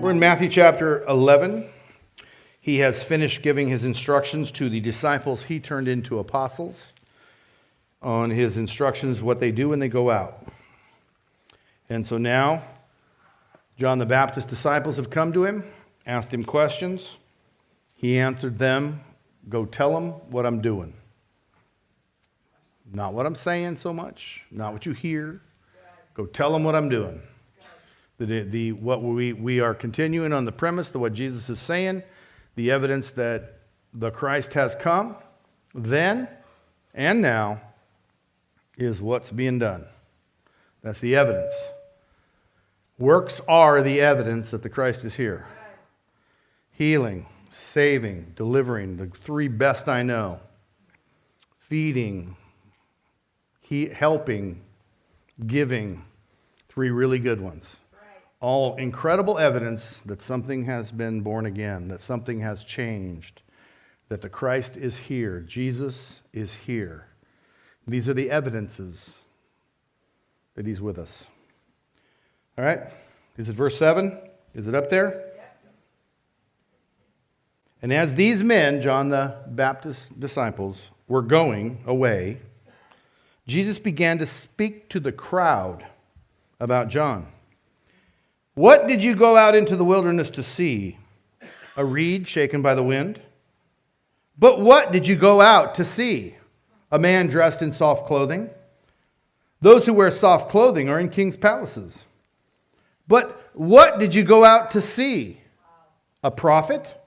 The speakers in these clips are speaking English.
We're in Matthew chapter 11. He has finished giving his instructions to the disciples he turned into apostles on his instructions, what they do when they go out. And so now, John the Baptist's disciples have come to him, asked him questions. He answered them, go tell them what I'm doing. Not what I'm saying so much, not what you hear. Go tell them what I'm doing. What we are continuing on the premise that what Jesus is saying, the evidence that the Christ has come then and now is what's being done. That's the evidence. Works are the evidence that the Christ is here. Healing, saving, delivering, the three best I know. Feeding, helping, giving, three really good ones. All incredible evidence that something has been born again, that something has changed, that the Christ is here, Jesus is here. These are the evidences that he's with us. All right? Is it verse 7? Is it up there? And as these men, John the Baptist disciples, were going away, Jesus began to speak to the crowd about John. What did you go out into the wilderness to see? A reed shaken by the wind? But what did you go out to see? A man dressed in soft clothing? Those who wear soft clothing are in king's palaces. But what did you go out to see? A prophet?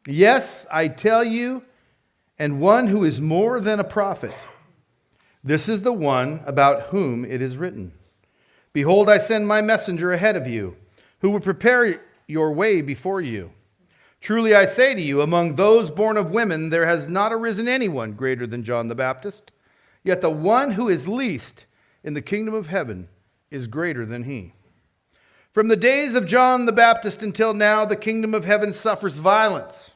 Yes, I tell you, and one who is more than a prophet. This is the one about whom it is written. Behold, I send my messenger ahead of you, who will prepare your way before you. Truly I say to you, among those born of women, there has not arisen anyone greater than John the Baptist. Yet the one who is least in the kingdom of heaven is greater than he. From the days of John the Baptist until now, the kingdom of heaven suffers violence,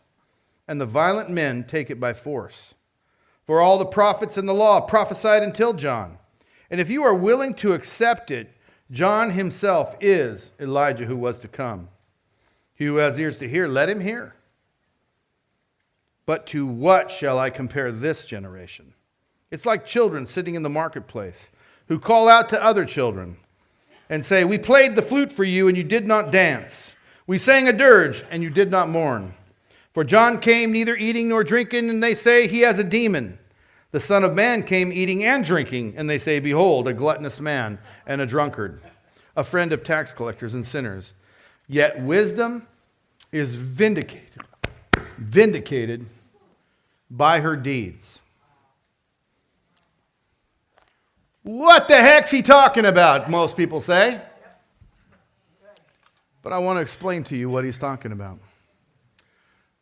and the violent men take it by force. For all the prophets and the law prophesied until John. And if you are willing to accept it, John himself is Elijah who was to come. He who has ears to hear, let him hear. But to what shall I compare this generation? It's like children sitting in the marketplace who call out to other children and say, we played the flute for you and you did not dance. We sang a dirge and you did not mourn. For John came neither eating nor drinking, and they say he has a demon. The Son of Man came eating and drinking, and they say, behold, a gluttonous man and a drunkard, a friend of tax collectors and sinners. Yet wisdom is vindicated by her deeds. What the heck's he talking about, most people say. But I want to explain to you what he's talking about.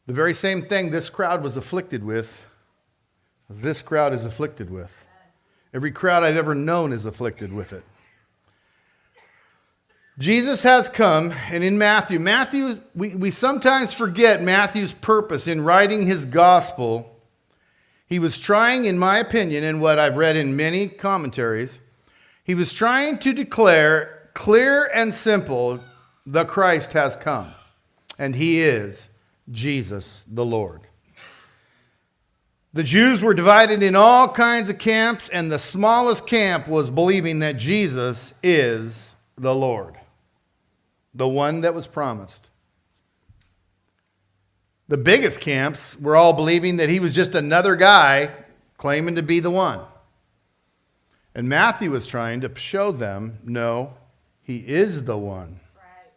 The very same thing this crowd was afflicted with, this crowd is afflicted with. Every crowd I've ever known is afflicted with it. Jesus has come, and in Matthew, we sometimes forget Matthew's purpose in writing his gospel. He was trying, in my opinion, and what I've read in many commentaries, he was trying to declare clear and simple, the Christ has come, and he is Jesus the Lord. The Jews were divided in all kinds of camps, and the smallest camp was believing that Jesus is the Lord, the one that was promised. The biggest camps were all believing that he was just another guy claiming to be the one. And Matthew was trying to show them, no, he is the one. Right.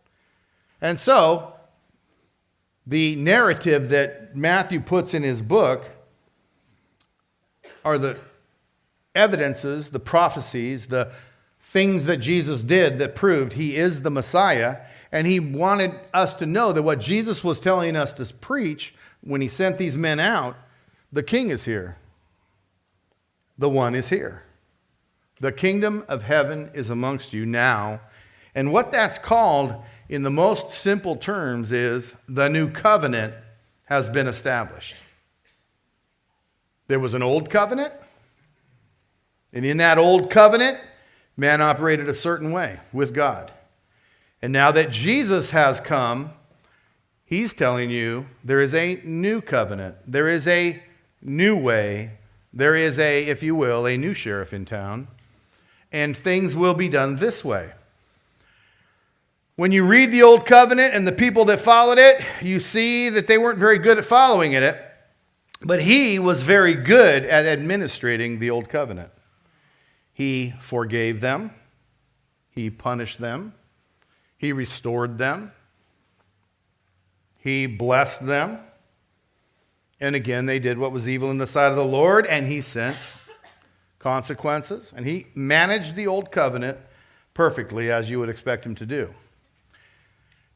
And so, the narrative that Matthew puts in his book are the evidences, the prophecies, the things that Jesus did that proved he is the Messiah. And he wanted us to know that what Jesus was telling us to preach when he sent these men out, the king is here. The one is here. The kingdom of heaven is amongst you now. And what that's called in the most simple terms is the new covenant has been established. There was an old covenant, and in that old covenant, man operated a certain way with God. And now that Jesus has come, he's telling you there is a new covenant. There is a new way. There is a, if you will, a new sheriff in town. And things will be done this way. When you read the Old Covenant and the people that followed it, you see that they weren't very good at following it. But he was very good at administrating the Old Covenant. He forgave them. He punished them. He restored them. He blessed them. And again, they did what was evil in the sight of the Lord, and he sent consequences. And he managed the Old Covenant perfectly, as you would expect him to do.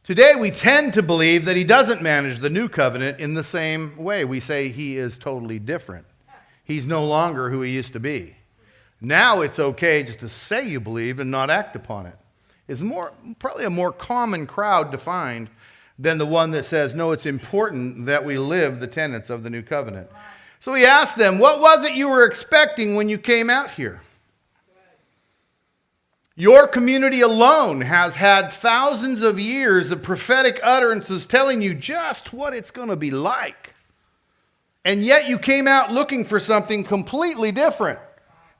Today, we tend to believe that he doesn't manage the New Covenant in the same way. We say he is totally different. He's no longer who he used to be. Now it's okay just to say you believe and not act upon it. It's probably a more common crowd to find than the one that says, no, it's important that we live the tenets of the New Covenant. So he asked them, what was it you were expecting when you came out here? Your community alone has had thousands of years of prophetic utterances telling you just what it's going to be like. And yet you came out looking for something completely different.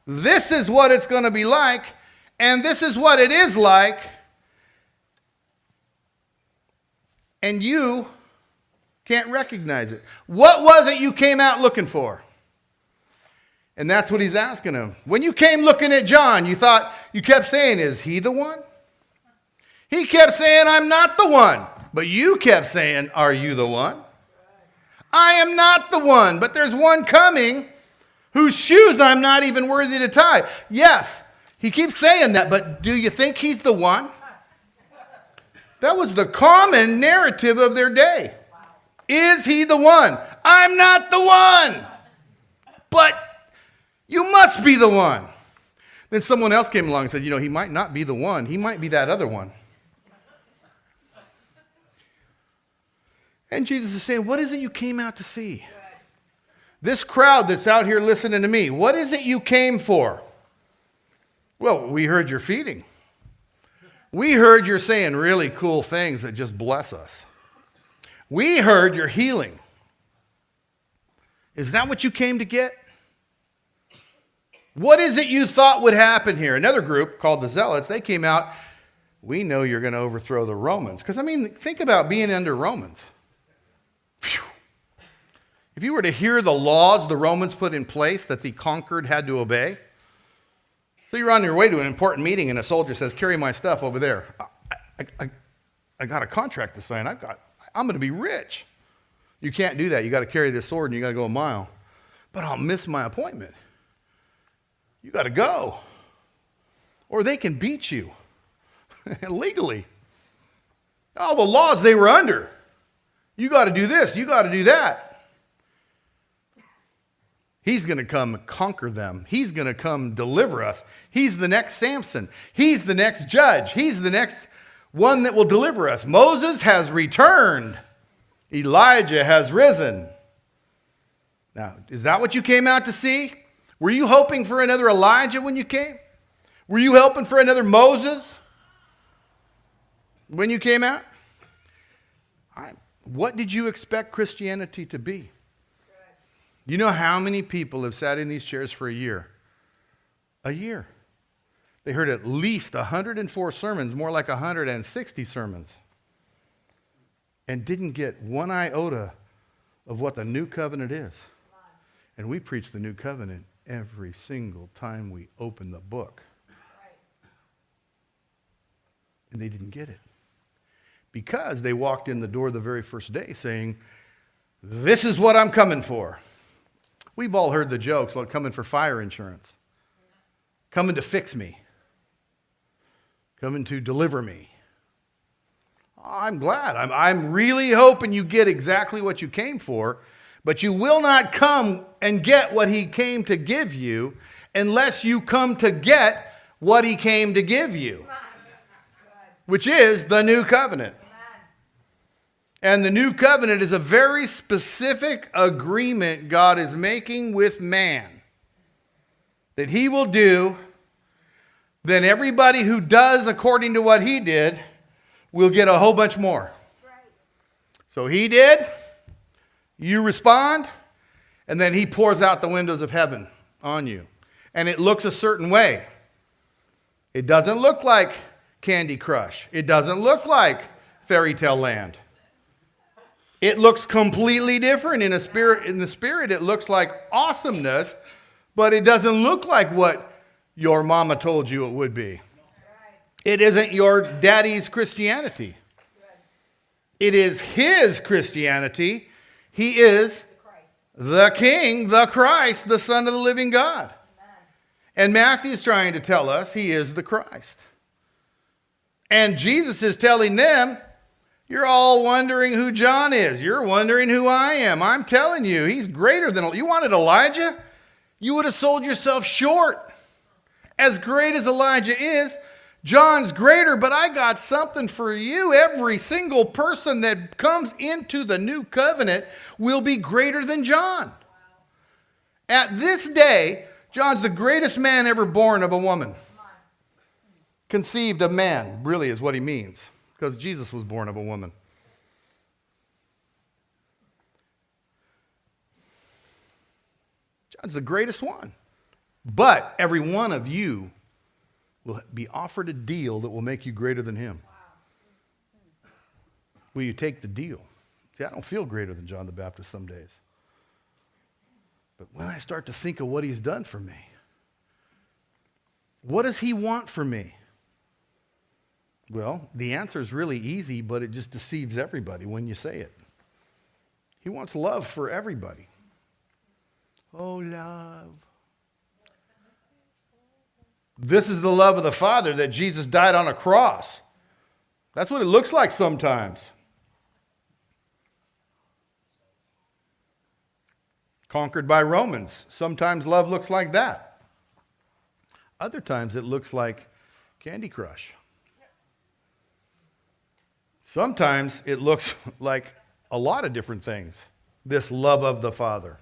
This is what it's going to be like, and this is what it is like. And you can't recognize it. What was it you came out looking for? And that's what he's asking him. When you came looking at John, you kept saying, is he the one? He kept saying, I'm not the one. But you kept saying, are you the one? I am not the one, but there's one coming whose shoes I'm not even worthy to tie. Yes, he keeps saying that, but do you think he's the one? That was the common narrative of their day. Is he the one? I'm not the one. But you must be the one. Then someone else came along and said, he might not be the one. He might be that other one. And Jesus is saying, what is it you came out to see? This crowd that's out here listening to me, what is it you came for? Well, we heard you're feeding. We heard you're saying really cool things that just bless us. We heard you're healing. Is that what you came to get? What is it you thought would happen here? Another group called the Zealots, they came out, we know you're going to overthrow the Romans. Because, think about being under Romans. Phew. If you were to hear the laws the Romans put in place that the conquered had to obey. So you're on your way to an important meeting and a soldier says, carry my stuff over there. I got a contract to sign. I'm going to be rich. You can't do that. You got to carry this sword and you got to go a mile. But I'll miss my appointment. You got to go. Or they can beat you legally. All the laws they were under. You got to do this. You got to do that. He's going to come conquer them. He's going to come deliver us. He's the next Samson. He's the next judge. He's the next one that will deliver us. Moses has returned. Elijah has risen. Now, is that what you came out to see? Were you hoping for another Elijah when you came? Were you hoping for another Moses when you came out? What did you expect Christianity to be? You know how many people have sat in these chairs for a year? A year. They heard at least 104 sermons, more like 160 sermons, and didn't get one iota of what the new covenant is. And we preach the new covenant every single time we open the book. And they didn't get it. Because they walked in the door the very first day saying, this is what I'm coming for. We've all heard the jokes about coming for fire insurance, coming to fix me, coming to deliver me. I'm glad. I'm really hoping you get exactly what you came for, but you will not come and get what he came to give you unless you come to get what he came to give you, which is the new covenant. And the new covenant is a very specific agreement God is making with man that he will do. Then everybody who does according to what he did we'll get a whole bunch more. So he did, you respond, and then he pours out the windows of heaven on you. And it looks a certain way. It doesn't look like Candy Crush. It doesn't look like Fairy Tale Land. It looks completely different in the spirit. It looks like awesomeness, but it doesn't look like what your mama told you it would be. It isn't your daddy's Christianity. It is his Christianity. He is the King, the Christ, the Son of the living God. And Matthew's trying to tell us he is the Christ. And Jesus is telling them, you're all wondering who John is. You're wondering who I am. I'm telling you, he's greater than... You wanted Elijah? You would have sold yourself short. As great as Elijah is, John's greater, but I got something for you. Every single person that comes into the new covenant will be greater than John. At this day, John's the greatest man ever born of a woman. Conceived of man, really is what he means, because Jesus was born of a woman. John's the greatest one. But every one of you will be offered a deal that will make you greater than him. Will you take the deal? See, I don't feel greater than John the Baptist some days. But when I start to think of what he's done for me, what does he want from me? Well, the answer is really easy, but it just deceives everybody when you say it. He wants love for everybody. Oh, love. This is the love of the Father, that Jesus died on a cross. That's what it looks like sometimes. Conquered by Romans. Sometimes love looks like that. Other times it looks like Candy Crush. Sometimes it looks like a lot of different things, this love of the Father.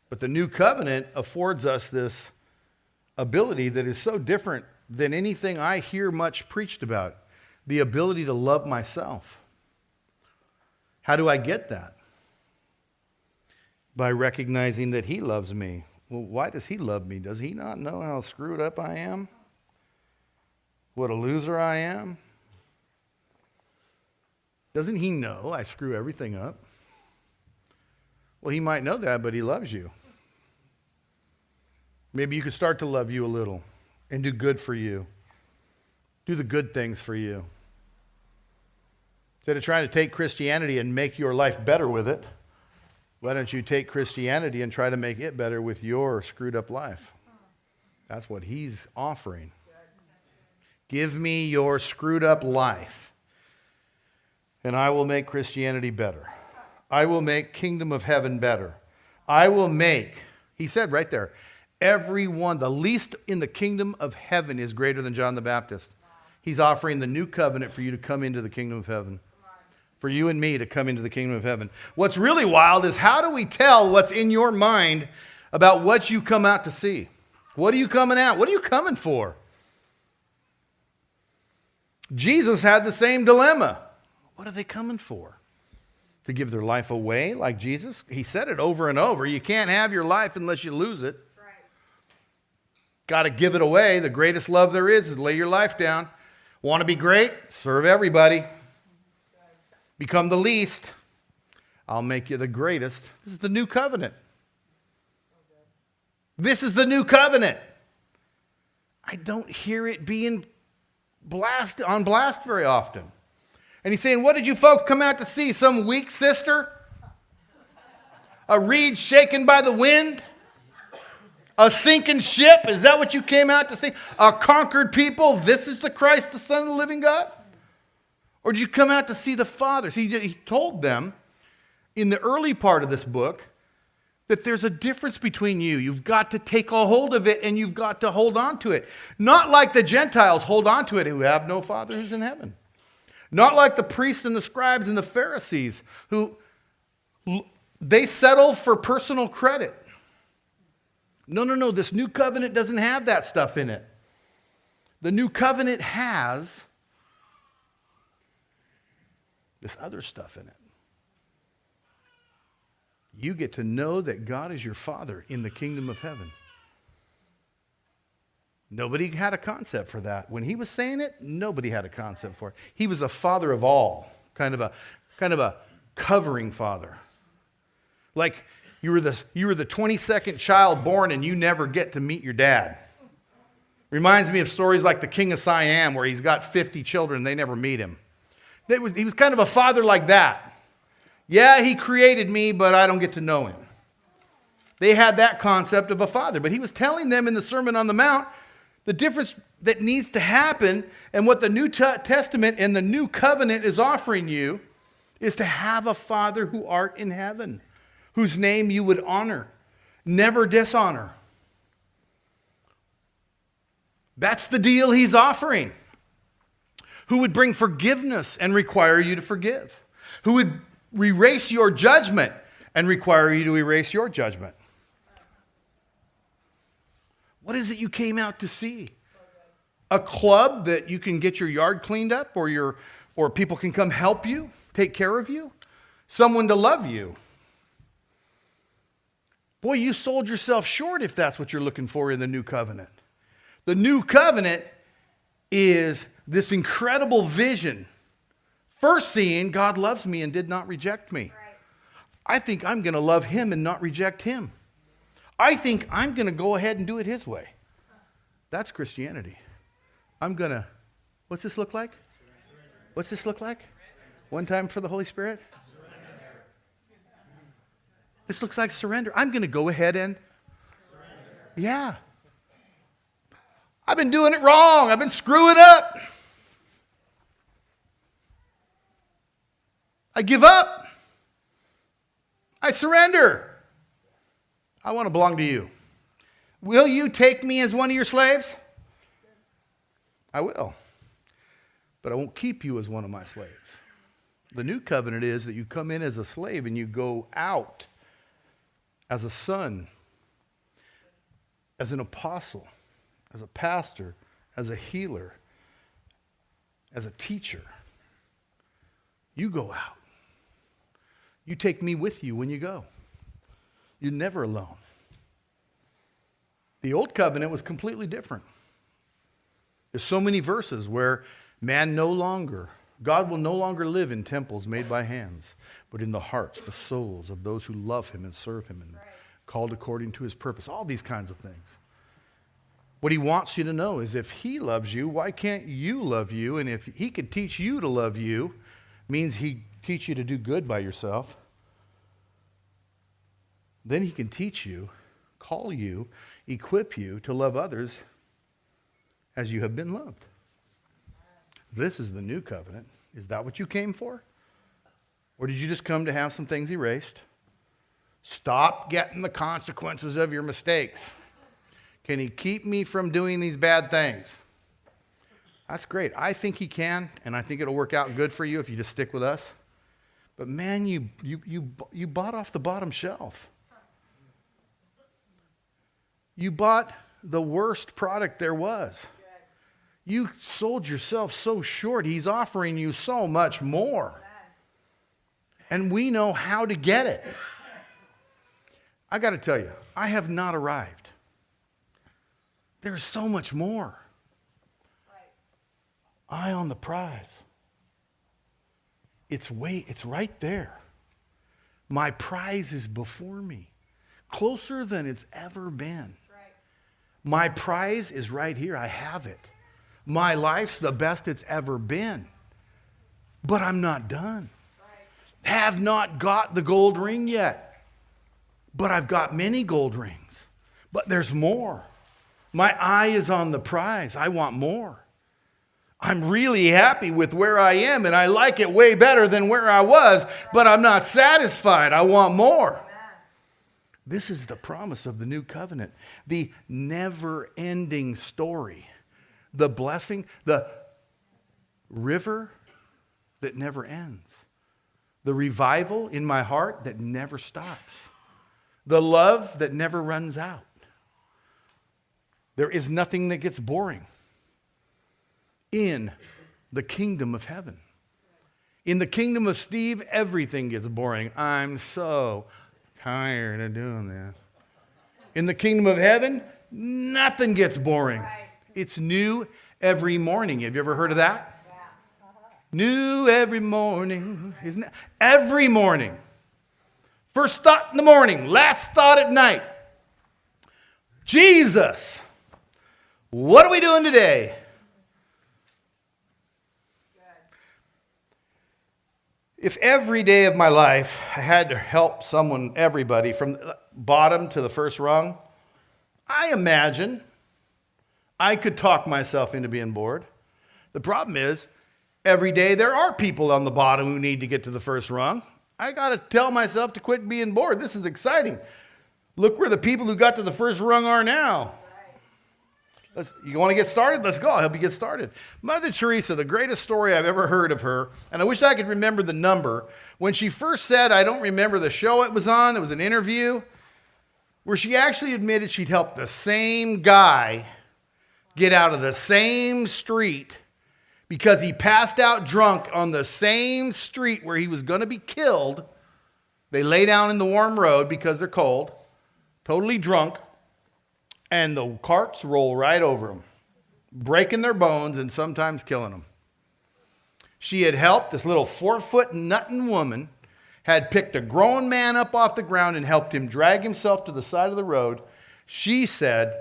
But the new covenant affords us this ability that is so different than anything I hear much preached about. The ability to love myself. How do I get that? By recognizing that he loves me. Well, why does he love me? Does he not know how screwed up I am? What a loser I am? Doesn't he know I screw everything up? Well, he might know that, but he loves you. Maybe you could start to love you a little and do good for you. Do the good things for you. Instead of trying to take Christianity and make your life better with it, why don't you take Christianity and try to make it better with your screwed up life? That's what he's offering. Give me your screwed up life, and I will make Christianity better. I will make kingdom of heaven better. I will make, he said right there, everyone, the least in the kingdom of heaven is greater than John the Baptist. He's offering the new covenant for you to come into the kingdom of heaven. For you and me to come into the kingdom of heaven. What's really wild is, how do we tell what's in your mind about what you come out to see? What are you coming out? What are you coming for? Jesus had the same dilemma. What are they coming for? To give their life away like Jesus? He said it over and over. You can't have your life unless you lose it. Right. Got to give it away. The greatest love there is lay your life down. Want to be great? Serve everybody. Become the least. I'll make you the greatest. This is the new covenant. This is the new covenant. I don't hear it being on blast very often. And he's saying, what did you folks come out to see? Some weak sister? A reed shaken by the wind? A sinking ship? Is that what you came out to see? A conquered people? This is the Christ, the Son of the living God? Or did you come out to see the Father? See, he told them in the early part of this book that there's a difference between you. You've got to take a hold of it, and you've got to hold on to it. Not like the Gentiles hold on to it who have no Father who's in heaven. Not like the priests and the scribes and the Pharisees who they settle for personal credit. No. This new covenant doesn't have that stuff in it. The new covenant has this other stuff in it. You get to know that God is your Father in the kingdom of heaven. Nobody had a concept for that. When he was saying it, nobody had a concept for it. He was a father of all, kind of a covering father. Like you were the 22nd child born and you never get to meet your dad. Reminds me of stories like the King of Siam, where he's got 50 children and they never meet him. He was kind of a father like that. Yeah, he created me, but I don't get to know him. They had that concept of a father, but he was telling them in the Sermon on the Mount the difference that needs to happen, and what the New Testament and the New Covenant is offering you is to have a Father who art in heaven, whose name you would honor, never dishonor. That's the deal he's offering. Who would bring forgiveness and require you to forgive. Who would erase your judgment and require you to erase your judgment. What is it you came out to see? A club that you can get your yard cleaned up, or people can come help you, take care of you? Someone to love you. Boy, you sold yourself short if that's what you're looking for in the New Covenant. The New Covenant is this incredible vision. First seeing God loves me and did not reject me. Right. I think I'm going to love him and not reject him. I think I'm going to go ahead and do it his way. That's Christianity. What's this look like? What's this look like? One time for the Holy Spirit? Surrender. This looks like surrender. I'm going to go ahead and yeah. I've been doing it wrong. I've been screwing up. I give up. I surrender. I want to belong to you. Will you take me as one of your slaves? I will. But I won't keep you as one of my slaves. The new covenant is that you come in as a slave and you go out as a son, as an apostle, as a pastor, as a healer, as a teacher. You go out. You take me with you when you go. You're never alone. The old covenant was completely different. There's so many verses where God will no longer live in temples made by hands, but in the hearts, the souls of those who love him and serve him and called according to his purpose. All these kinds of things. What he wants you to know is if he loves you, why can't you love you? And if he could teach you to love you, means he teach you to do good by yourself. Then he can teach you, call you, equip you to love others as you have been loved. This is the new covenant. Is that what you came for? Or did you just come to have some things erased? Stop getting the consequences of your mistakes. Can he keep me from doing these bad things? That's great. I think he can, and I think it'll work out good for you if you just stick with us. But man, you bought off the bottom shelf. You bought the worst product there was. You sold yourself so short. He's offering you so much more. And we know how to get it. I got to tell you, I have not arrived. There's so much more. Eye on the prize. It's right there. My prize is before me, closer than it's ever been. My prize is right here. I have it. My life's the best it's ever been. But I'm not done. Have not got the gold ring yet. But I've got many gold rings. But there's more. My eye is on the prize. I want more. I'm really happy with where I am, and I like it way better than where I was, but I'm not satisfied. I want more. This is the promise of the new covenant, the never-ending story, the blessing, the river that never ends, the revival in my heart that never stops, the love that never runs out. There is nothing that gets boring in the kingdom of heaven. In the kingdom of Steve, everything gets boring. I'm so tired of doing this. In the kingdom of heaven, nothing gets boring. It's new every morning. Have you ever heard of that? New every morning. Isn't it? Every morning. First thought in the morning, last thought at night. Jesus, what are we doing today? If every day of my life I had to help everybody from the bottom to the first rung, I imagine I could talk myself into being bored. The problem is, every day there are people on the bottom who need to get to the first rung. I got to tell myself to quit being bored. This is exciting. Look where the people who got to the first rung are now. You want to get started? Let's go. I'll help you get started. Mother Teresa, the greatest story I've ever heard of her, and I wish I could remember the number. When she first said, I don't remember the show it was on, it was an interview, where she actually admitted she'd helped the same guy get out of the same street because he passed out drunk on the same street where he was going to be killed. They lay down in the warm road because they're cold, totally drunk. And the carts roll right over them, breaking their bones and sometimes killing them. She had helped this little 4-foot nutting woman, had picked a grown man up off the ground and helped him drag himself to the side of the road, she said,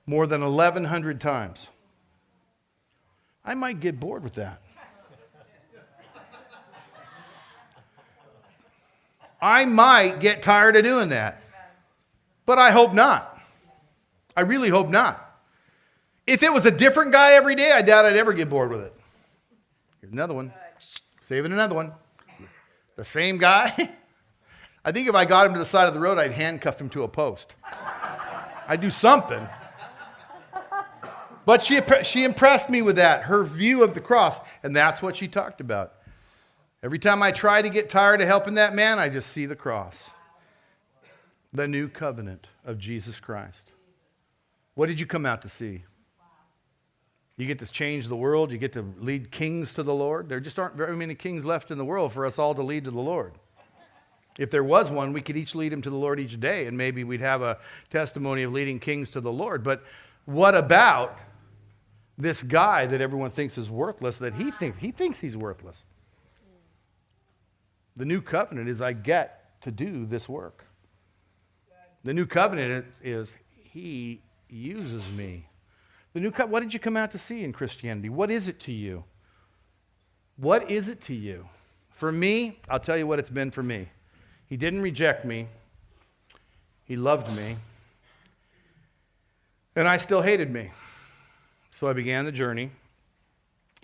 more than 1,100 times. I might get bored with that. I might get tired of doing that. But I hope not. I really hope not. If it was a different guy every day, I doubt I'd ever get bored with it. Here's another one. Saving another one. The same guy. I think if I got him to the side of the road, I'd handcuff him to a post. I'd do something. But she impressed me with that, her view of the cross. And that's what she talked about. Every time I try to get tired of helping that man, I just see the cross. The new covenant of Jesus Christ. What did you come out to see? You get to change the world. You get to lead kings to the Lord. There just aren't very many kings left in the world for us all to lead to the Lord. If there was one, we could each lead him to the Lord each day, and maybe we'd have a testimony of leading kings to the Lord. But what about this guy that everyone thinks is worthless, that he thinks he's worthless? The new covenant is I get to do this work. The new covenant is he uses me. The new covenant, what did you come out to see in Christianity? What is it to you? What is it to you? For me, I'll tell you what it's been for me. He didn't reject me. He loved me. And I still hated me. So I began the journey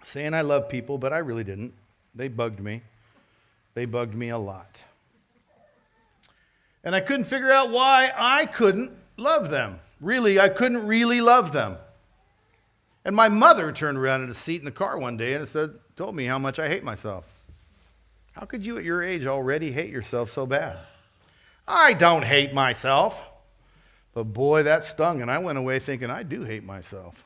saying I love people, but I really didn't. They bugged me. They bugged me a lot. And I couldn't figure out why I couldn't love them. Really, I couldn't really love them. And my mother turned around in a seat in the car one day and told me how much I hate myself. How could you at your age already hate yourself so bad? I don't hate myself. But boy, that stung, and I went away thinking I do hate myself.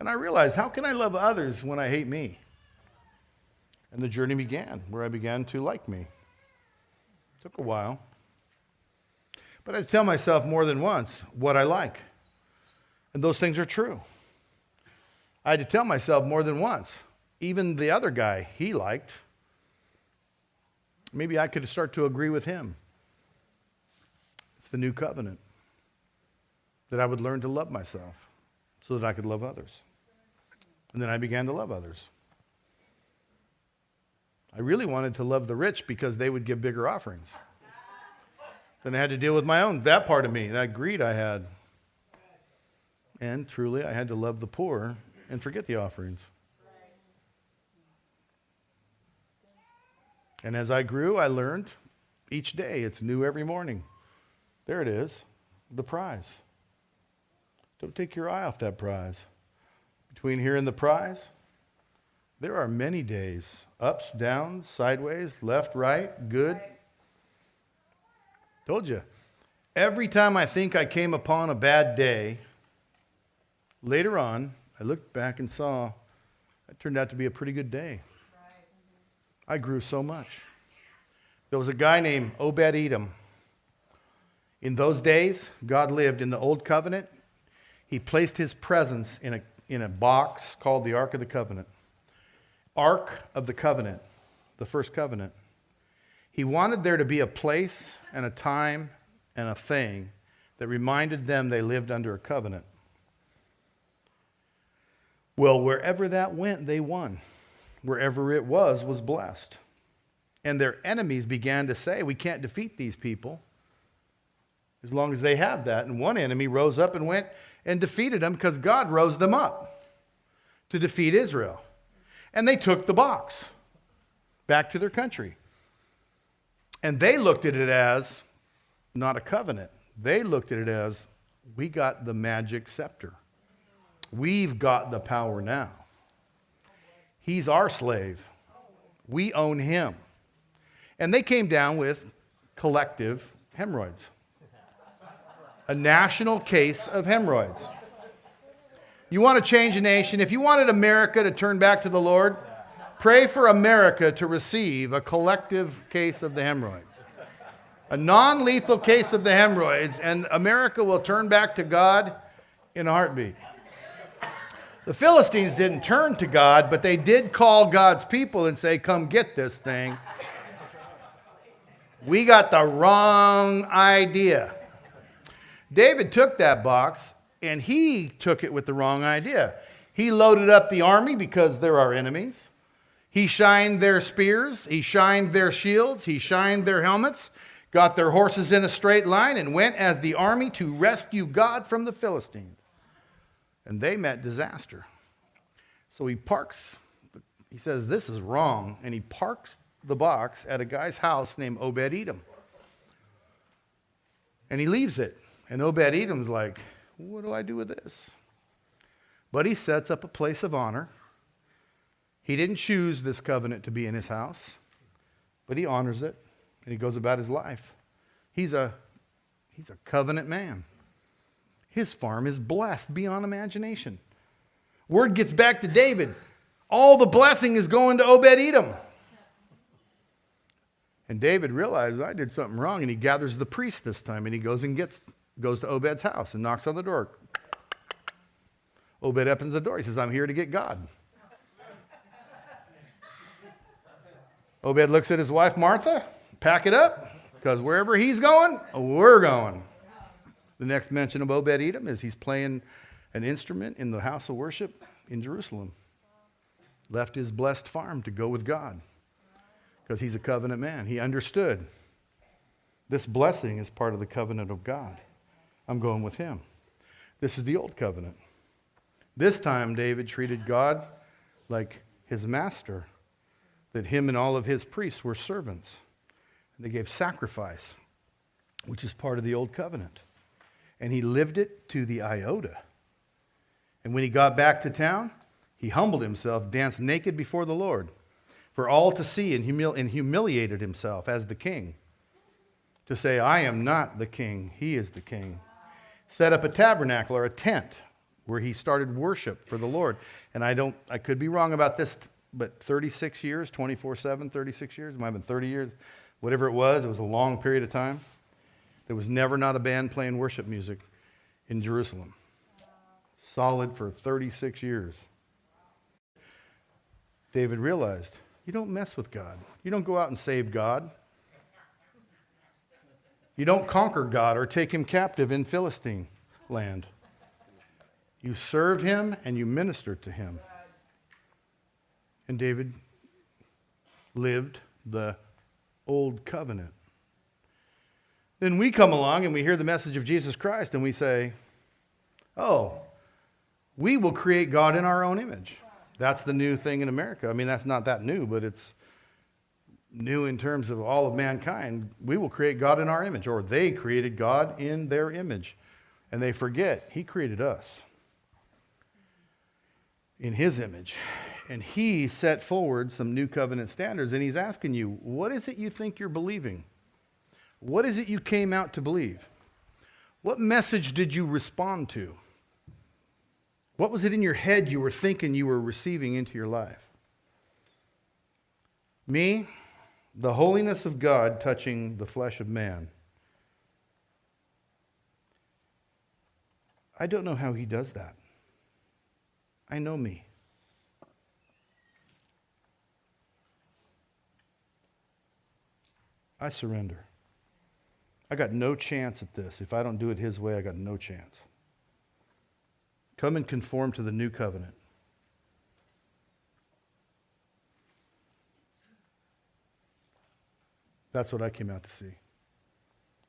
And I realized, how can I love others when I hate me? And the journey began, where I began to like me. It took a while. But I tell myself more than once what I like. And those things are true. I had to tell myself more than once. Even the other guy he liked, maybe I could start to agree with him. It's the new covenant. That I would learn to love myself so that I could love others. And then I began to love others. I really wanted to love the rich because they would give bigger offerings. Then I had to deal with that part of me, that greed I had. And truly, I had to love the poor and forget the offerings. And as I grew, I learned each day. It's new every morning. There it is, the prize. Don't take your eye off that prize. Between here and the prize, there are many days. Ups, downs, sideways, left, right, good. Told you. Every time I think I came upon a bad day, later on, I looked back and saw it turned out to be a pretty good day. I grew so much. There was a guy named Obed-Edom. In those days, God lived in the Old Covenant. He placed his presence in a box called the Ark of the Covenant. Ark of the Covenant, the first covenant. He wanted there to be a place and a time and a thing that reminded them they lived under a covenant. Well, wherever that went, they won. Wherever it was blessed. And their enemies began to say, we can't defeat these people as long as they have that. And one enemy rose up and went and defeated them because God rose them up to defeat Israel. And they took the box back to their country. And they looked at it as not a covenant. They looked at it as, we got the magic scepter. We've got the power now. He's our slave. We own him. And they came down with collective hemorrhoids. A national case of hemorrhoids. You want to change a nation? If you wanted America to turn back to the Lord, pray for America to receive a collective case of the hemorrhoids. A non-lethal case of the hemorrhoids, and America will turn back to God in a heartbeat. The Philistines didn't turn to God, but they did call God's people and say, come get this thing. We got the wrong idea. David took that box, and he took it with the wrong idea. He loaded up the army because they're our enemies. He shined their spears. He shined their shields. He shined their helmets, got their horses in a straight line, and went as the army to rescue God from the Philistines. And they met disaster. So he says, this is wrong, and he parks the box at a guy's house named Obed-Edom. And he leaves it. And Obed-Edom's like, what do I do with this? But he sets up a place of honor. He didn't choose this covenant to be in his house, but he honors it, and he goes about his life. He's a covenant man. His farm is blessed beyond imagination. Word gets back to David. All the blessing is going to Obed-Edom. And David realizes, I did something wrong, and he gathers the priest this time, and he goes to Obed's house and knocks on the door. Obed opens the door. He says, I'm here to get God. Obed looks at his wife, Martha, pack it up, because wherever he's going, we're going. The next mention of Obed-Edom is he's playing an instrument in the house of worship in Jerusalem. Left his blessed farm to go with God, because he's a covenant man. He understood this blessing is part of the covenant of God. I'm going with him. This is the old covenant. This time, David treated God like his master, that him and all of his priests were servants. And they gave sacrifice, which is part of the old covenant. And he lived it to the iota. And when he got back to town, he humbled himself, danced naked before the Lord for all to see, and humiliated himself as the king. To say, I am not the king, he is the king. Set up a tabernacle or a tent where he started worship for the Lord. And I could be wrong about this, but 36 years, 24/7, 36 years, it might have been 30 years, whatever it was a long period of time. There was never not a band playing worship music in Jerusalem. Solid for 36 years. David realized, you don't mess with God. You don't go out and save God. You don't conquer God or take him captive in Philistine land. You serve him and you minister to him. And David lived the old covenant. Then we come along and we hear the message of Jesus Christ and we say, oh, we will create God in our own image. That's the new thing in America. I mean, that's not that new, but it's new in terms of all of mankind. We will create God in our image, or they created God in their image. And they forget, he created us in his image. And he set forward some new covenant standards, and he's asking you, what is it you think you're believing? What is it you came out to believe? What message did you respond to? What was it in your head you were thinking you were receiving into your life? Me, the holiness of God touching the flesh of man. I don't know how he does that. I know me. I surrender. I got no chance at this. If I don't do it his way, I got no chance. Come and conform to the new covenant. That's what I came out to see.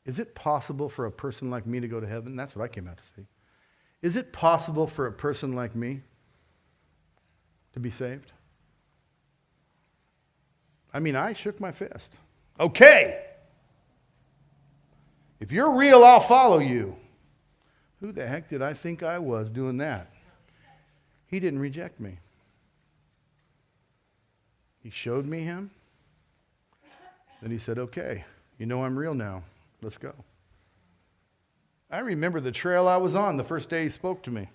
Is it possible for a person like me to go to heaven? That's what I came out to see. Is it possible for a person like me to be saved? I mean, I shook my fist. Okay. If you're real, I'll follow you. Who the heck did I think I was doing that? He didn't reject me. He showed me him. Then he said, okay, you know I'm real now. Let's go. I remember the trail I was on the first day he spoke to me.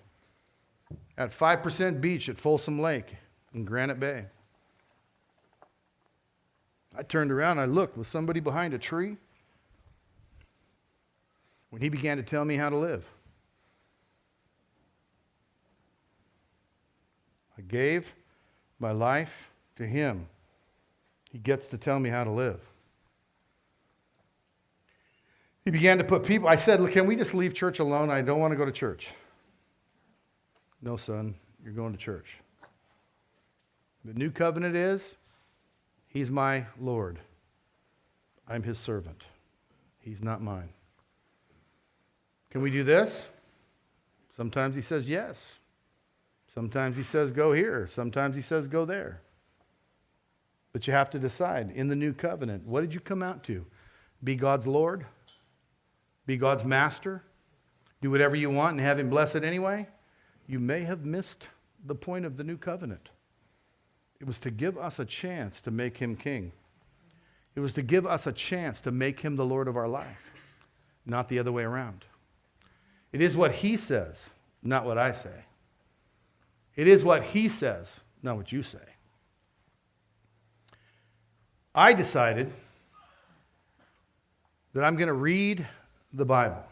At 5% Beach at Folsom Lake in Granite Bay. I turned around, I looked. Was somebody behind a tree? When he began to tell me how to live. I gave my life to him. He gets to tell me how to live. He began to put people, I said, look, can we just leave church alone? I don't want to go to church. No, son, you're going to church. The new covenant is, he's my Lord. I'm his servant. He's not mine. Can we do this? Sometimes he says yes. Sometimes he says go here. Sometimes he says go there. But you have to decide in the new covenant, what did you come out to? Be God's Lord? Be God's master? Do whatever you want and have him bless it anyway? You may have missed the point of the new covenant. It was to give us a chance to make him king. It was to give us a chance to make him the Lord of our life, not the other way around. It is what he says, not what I say. It is what he says, not what you say. I decided that I'm going to read the Bible.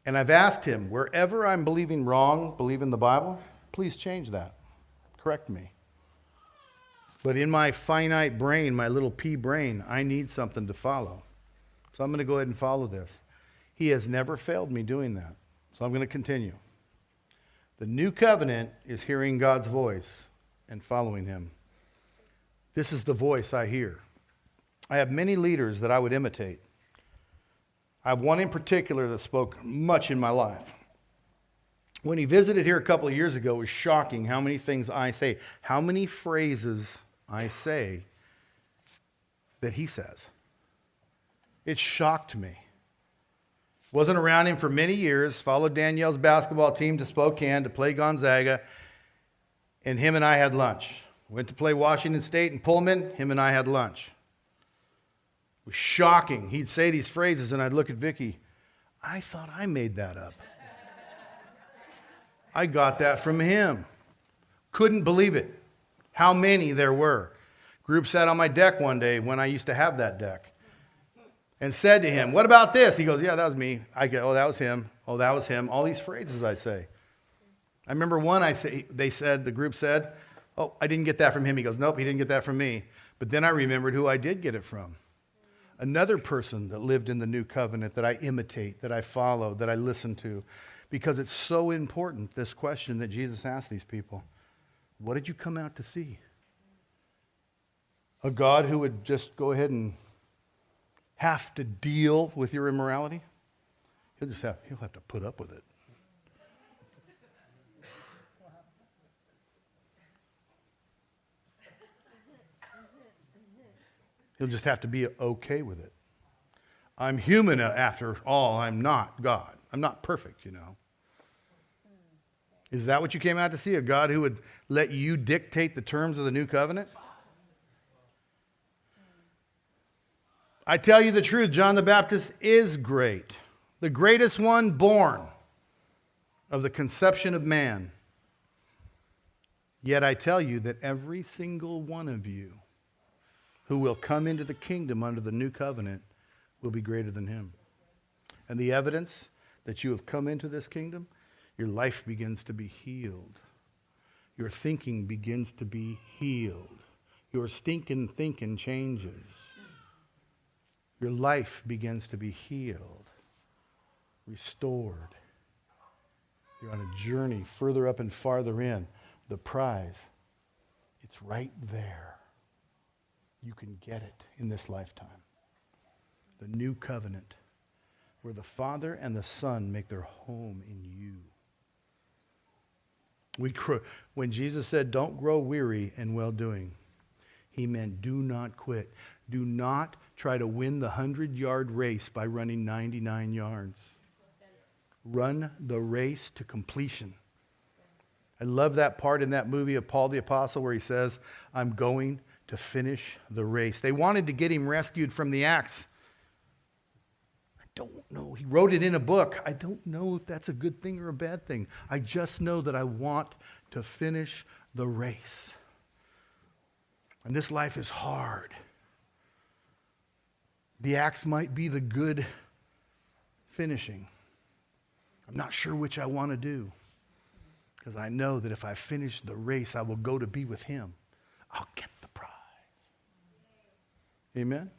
And I've asked him, wherever I'm believing wrong, believe in the Bible, please change that. Correct me. But in my finite brain, my little pea brain, I need something to follow. So I'm going to go ahead and follow this. He has never failed me doing that. So I'm going to continue. The new covenant is hearing God's voice and following him. This is the voice I hear. I have many leaders that I would imitate. I have one in particular that spoke much in my life. When he visited here a couple of years ago, it was shocking how many things I say, how many phrases I say that he says. It shocked me. Wasn't around him for many years, followed Danielle's basketball team to Spokane to play Gonzaga, and him and I had lunch. Went to play Washington State and Pullman, him and I had lunch. It was shocking. He'd say these phrases, and I'd look at Vicki. I thought I made that up. I got that from him. Couldn't believe it. How many there were. Group sat on my deck one day when I used to have that deck and said to him, what about this? He goes, yeah, that was me. I go, oh, that was him. Oh, that was him. All these phrases I say. I remember one the group said, oh, I didn't get that from him. He goes, nope, he didn't get that from me. But then I remembered who I did get it from. Another person that lived in the new covenant that I imitate, that I follow, that I listen to. Because it's so important, this question that Jesus asked these people. What did you come out to see? A God who would just go ahead and have to deal with your immorality? He'll have to put up with it. He'll just have to be okay with it. I'm human after all. I'm not God. I'm not perfect, you know. Is that what you came out to see? A God who would let you dictate the terms of the new covenant? I tell you the truth, John the Baptist is great. The greatest one born of the conception of man. Yet I tell you that every single one of you who will come into the kingdom under the new covenant will be greater than him. And the evidence that you have come into this kingdom, your life begins to be healed. Your thinking begins to be healed. Your stinking thinking changes. Your life begins to be healed, restored. You're on a journey further up and farther in. The prize, it's right there. You can get it in this lifetime. The new covenant, where the Father and the Son make their home in you. When Jesus said, don't grow weary in well-doing, he meant do not quit. Do not try to win the 100-yard race by running 99 yards. Run the race to completion. I love that part in that movie of Paul the Apostle where he says, I'm going to finish the race. They wanted to get him rescued from the axe. I don't know. He wrote it in a book. I don't know if that's a good thing or a bad thing. I just know that I want to finish the race. And this life is hard. The axe might be the good finishing. I'm not sure which I want to do. Because I know that if I finish the race, I will go to be with him. I'll get the prize. Amen?